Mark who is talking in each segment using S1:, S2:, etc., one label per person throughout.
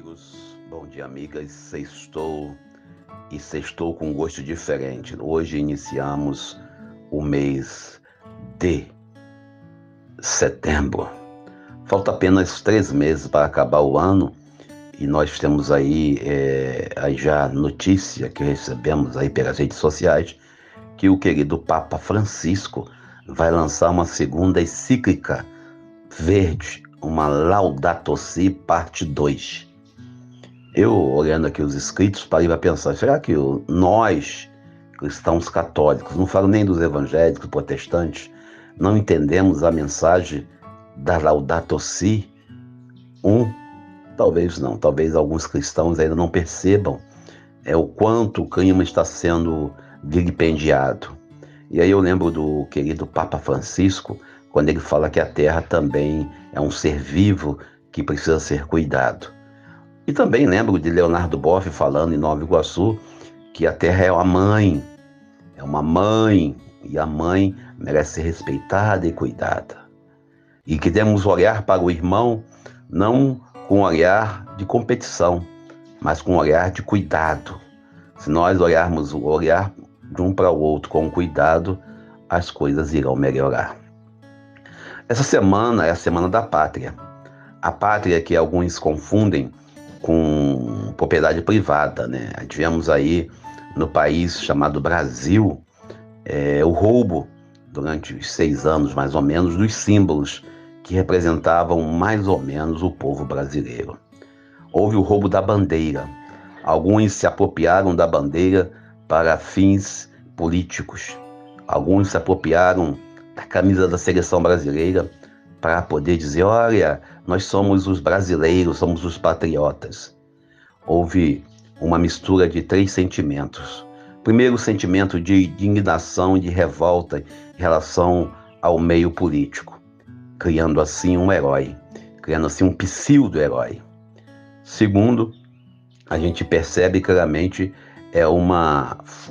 S1: amigos, bom dia, amigas. Sextou com um gosto diferente. Hoje iniciamos o mês de setembro. Falta apenas 3 meses para acabar o ano e nós temos aí já notícia que recebemos aí pelas redes sociais que o querido Papa Francisco vai lançar uma segunda encíclica verde, uma Laudato Si parte 2. Eu, olhando aqui os escritos, parei para pensar, será que nós, cristãos católicos, não falo nem dos evangélicos, protestantes, não entendemos a mensagem da Laudato Si? Talvez não, talvez alguns cristãos ainda não percebam o quanto o clima está sendo vilipendiado. E aí eu lembro do querido Papa Francisco, quando ele fala que a Terra também é um ser vivo que precisa ser cuidado. E também lembro de Leonardo Boff falando em Nova Iguaçu que a Terra é uma mãe, e a mãe merece ser respeitada e cuidada. E que devemos olhar para o irmão não com um olhar de competição, mas com um olhar de cuidado. Se nós olharmos o olhar de um para o outro com cuidado, as coisas irão melhorar. Essa semana é a Semana da Pátria. A pátria que alguns confundem com propriedade privada, né? Tivemos aí no país chamado Brasil o roubo durante os 6 anos, mais ou menos, dos símbolos que representavam mais ou menos o povo brasileiro. Houve o roubo da bandeira. Alguns se apropriaram da bandeira para fins políticos. Alguns se apropriaram da camisa da seleção brasileira para poder dizer, olha, nós somos os brasileiros, somos os patriotas. Houve uma mistura de 3 sentimentos. Primeiro, o sentimento de indignação e de revolta em relação ao meio político, criando assim um herói, criando assim um pseudo-herói. Segundo, a gente percebe claramente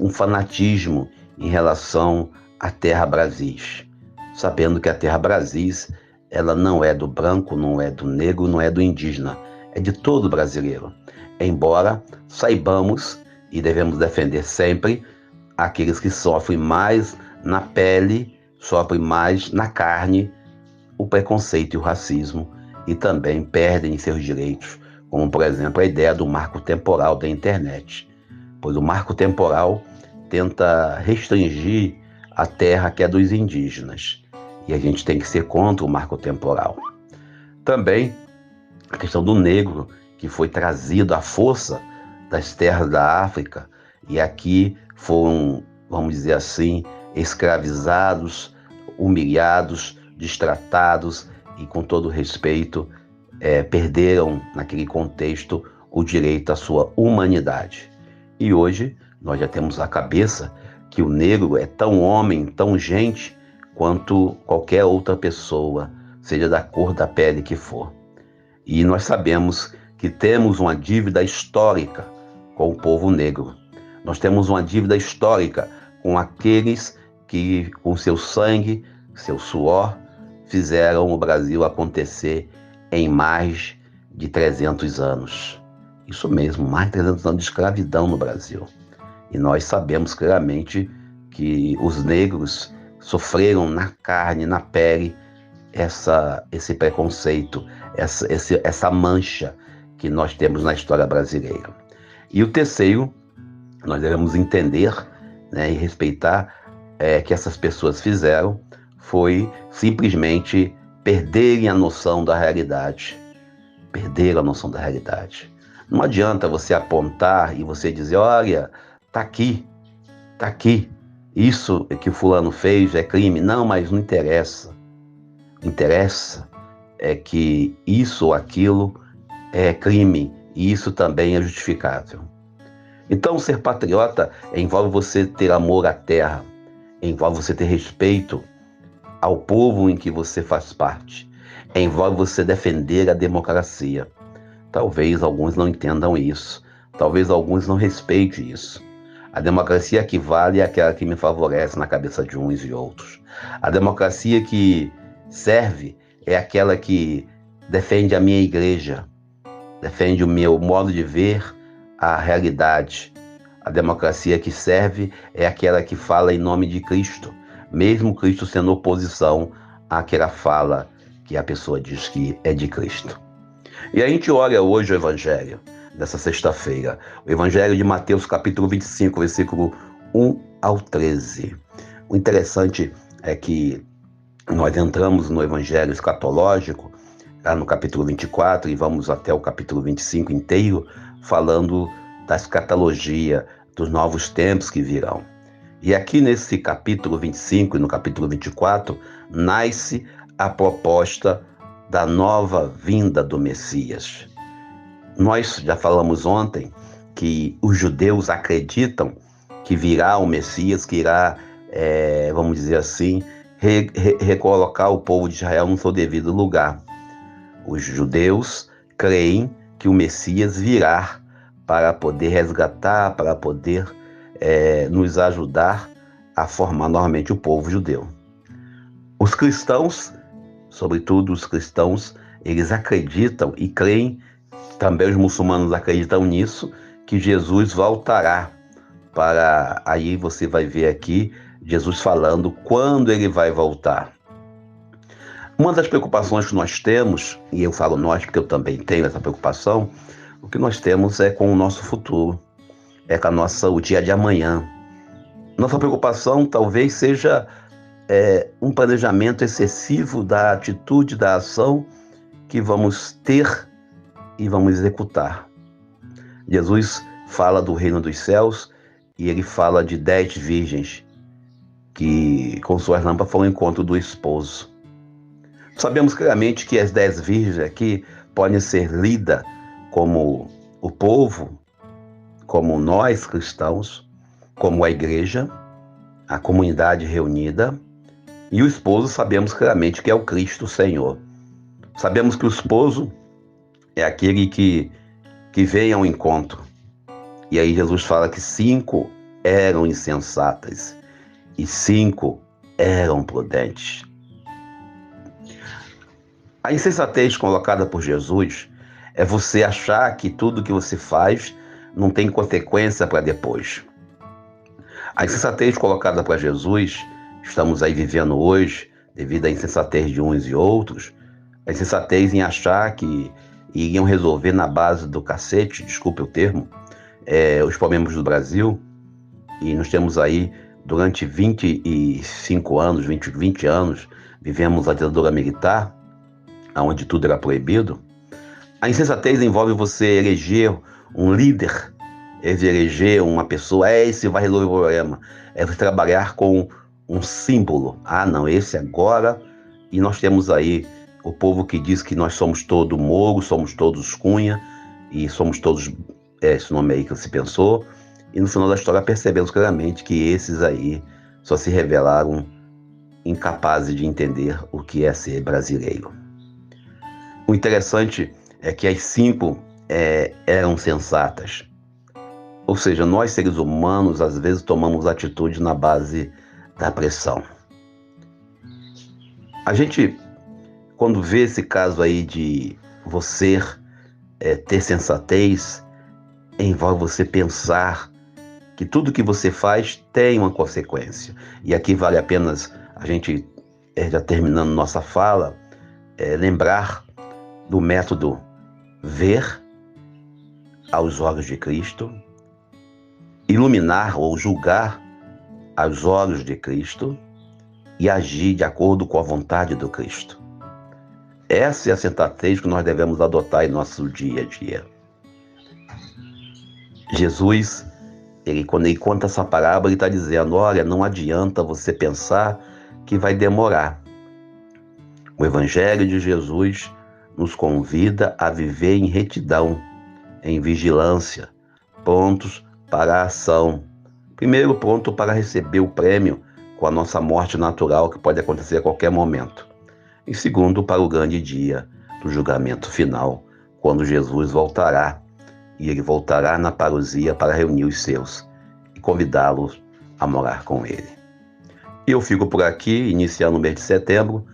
S1: um fanatismo em relação à Terra Brasis, sabendo que a Terra Brasis ela não é do branco, não é do negro, não é do indígena, é de todo brasileiro. Embora saibamos e devemos defender sempre aqueles que sofrem mais na pele, sofrem mais na carne, o preconceito e o racismo, e também perdem seus direitos, como por exemplo a ideia do marco temporal da internet, pois o marco temporal tenta restringir a terra que é dos indígenas. E a gente tem que ser contra o marco temporal. Também a questão do negro, que foi trazido à força das terras da África, e aqui foram, vamos dizer assim, escravizados, humilhados, destratados, e com todo respeito, perderam naquele contexto o direito à sua humanidade. E hoje nós já temos a cabeça que o negro é tão homem, tão gente, quanto qualquer outra pessoa, seja da cor da pele que for. E nós sabemos que temos uma dívida histórica com o povo negro. Nós temos uma dívida histórica com aqueles que, com seu sangue, seu suor, fizeram o Brasil acontecer em mais de 300 anos. Isso mesmo, mais de 300 anos de escravidão no Brasil. E nós sabemos claramente que os negros sofreram na carne, na pele, esse preconceito, essa mancha que nós temos na história brasileira. E o terceiro, nós devemos entender, né, e respeitar que essas pessoas fizeram foi simplesmente perderem a noção da realidade. Perderam a noção da realidade. Não adianta você apontar e você dizer, olha, tá aqui, isso que o fulano fez é crime. Não, mas não interessa. O que interessa é que isso ou aquilo é crime e isso também é justificável. Então, ser patriota envolve você ter amor à terra, envolve você ter respeito ao povo em que você faz parte, envolve você defender a democracia. Talvez alguns não entendam isso, talvez alguns não respeitem isso. A democracia que vale é aquela que me favorece na cabeça de uns e outros. A democracia que serve é aquela que defende a minha igreja, defende o meu modo de ver a realidade. A democracia que serve é aquela que fala em nome de Cristo, mesmo Cristo sendo oposição àquela fala que a pessoa diz que é de Cristo. E a gente olha hoje o Evangelho dessa sexta-feira, o Evangelho de Mateus capítulo 25, versículo 1 ao 13. O interessante é que nós entramos no Evangelho escatológico, lá no capítulo 24, e vamos até o capítulo 25 inteiro, falando da escatologia, dos novos tempos que virão. E aqui nesse capítulo 25 e no capítulo 24, nasce a proposta da nova vinda do Messias. Nós já falamos ontem que os judeus acreditam que virá o Messias, que irá, vamos dizer assim, recolocar o povo de Israel no seu devido lugar. Os judeus creem que o Messias virá para poder resgatar, para poder nos ajudar a formar novamente o povo judeu. Os cristãos, sobretudo os cristãos, eles acreditam e creem, também os muçulmanos acreditam nisso, que Jesus voltará para... Aí você vai ver aqui Jesus falando quando ele vai voltar. Uma das preocupações que nós temos, e eu falo nós porque eu também tenho essa preocupação, o que nós temos é com o nosso futuro, é com o dia de amanhã. Nossa preocupação talvez seja um planejamento excessivo da atitude, da ação que vamos ter e vamos executar. Jesus fala do reino dos céus e ele fala de 10 virgens que com suas lâmpadas foram ao encontro do esposo. Sabemos claramente que as 10 virgens aqui podem ser lidas como o povo, como nós cristãos, como a igreja, a comunidade reunida, e o esposo sabemos claramente que é o Cristo Senhor. Sabemos que o esposo é aquele que vem ao encontro. E aí Jesus fala que 5 eram insensatas e 5 eram prudentes. A insensatez colocada por Jesus é você achar que tudo que você faz não tem consequência para depois. A insensatez colocada para Jesus, estamos aí vivendo hoje, devido à insensatez de uns e outros, a insensatez em achar que iriam resolver na base do cacete, desculpe o termo, os problemas do Brasil. E nós temos aí, durante 25 anos, 20 anos, vivemos a ditadura militar, onde tudo era proibido. A insensatez envolve você eleger um líder, eleger uma pessoa, esse vai resolver o problema. É você trabalhar com um símbolo. Ah, não, esse agora. E nós temos aí o povo que diz que nós somos todos Moro, somos todos Cunha, e somos todos, esse nome aí que se pensou. E no final da história percebemos claramente que esses aí só se revelaram incapazes de entender o que é ser brasileiro. O interessante é que as 5 eram sensatas. Ou seja, nós seres humanos às vezes tomamos atitude na base da pressão. A gente, quando vê esse caso aí de você ter sensatez, envolve você pensar que tudo que você faz tem uma consequência. E aqui vale apenas a gente, já terminando nossa fala, lembrar do método ver aos olhos de Cristo, iluminar ou julgar aos olhos de Cristo e agir de acordo com a vontade do Cristo. Essa é a sensatez que nós devemos adotar em nosso dia a dia. Jesus, quando ele conta essa parábola, ele está dizendo, olha, não adianta você pensar que vai demorar. O Evangelho de Jesus nos convida a viver em retidão, em vigilância, prontos para a ação. Primeiro, pronto para receber o prêmio com a nossa morte natural, que pode acontecer a qualquer momento. E segundo, para o grande dia do julgamento final, quando Jesus voltará. E ele voltará na parousia para reunir os seus e convidá-los a morar com ele. E eu fico por aqui, iniciando o mês de setembro,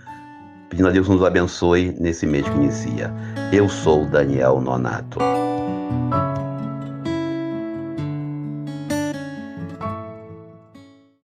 S1: pedindo a Deus que nos abençoe nesse mês que inicia. Eu sou Daniel Nonato.